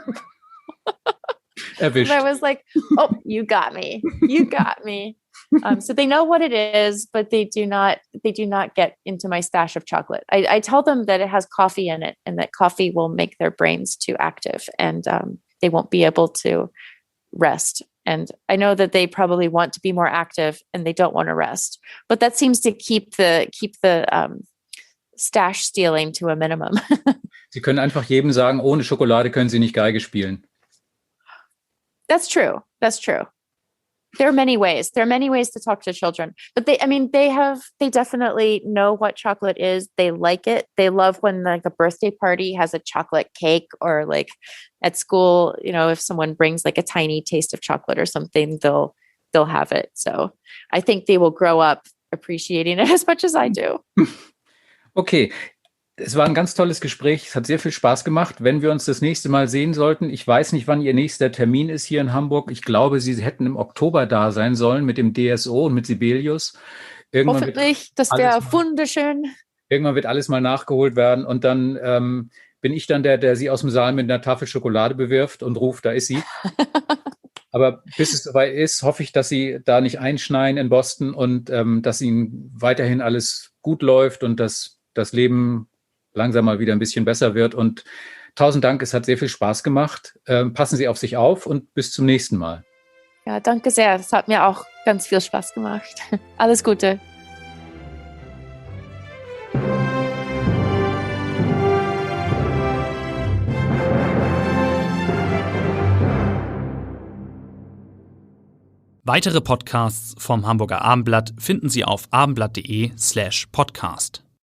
Erwischt. And I was like, "Oh, you got me. You got me." So they know what it is, but they do not get into my stash of chocolate. I tell them that it has coffee in it and that coffee will make their brains too active and they won't be able to rest. And I know that they probably want to be more active and they don't want to rest, but that seems to keep the stash stealing to a minimum. Sie können einfach jedem sagen, ohne Schokolade können Sie nicht Geige spielen. That's true. There are many ways. There are many ways to talk to children, but they definitely know what chocolate is. They like it. They love when like a birthday party has a chocolate cake, or like at school, if someone brings like a tiny taste of chocolate or something, they'll have it. So I think they will grow up appreciating it as much as I do. Okay. Es war ein ganz tolles Gespräch. Es hat sehr viel Spaß gemacht. Wenn wir uns das nächste Mal sehen sollten, ich weiß nicht, wann Ihr nächster Termin ist hier in Hamburg. Ich glaube, Sie hätten im Oktober da sein sollen mit dem DSO und mit Sibelius. Hoffentlich, das wäre wunderschön. Irgendwann wird alles mal nachgeholt werden und dann bin ich dann der Sie aus dem Saal mit einer Tafel Schokolade bewirft und ruft, da ist sie. Aber bis es soweit ist, hoffe ich, dass Sie da nicht einschneien in Boston und dass Ihnen weiterhin alles gut läuft und dass das Leben langsam mal wieder ein bisschen besser wird. Und 1000 Dank, es hat sehr viel Spaß gemacht. Passen Sie auf sich auf und bis zum nächsten Mal. Ja, danke sehr. Es hat mir auch ganz viel Spaß gemacht. Alles Gute. Weitere Podcasts vom Hamburger Abendblatt finden Sie auf abendblatt.de/podcast.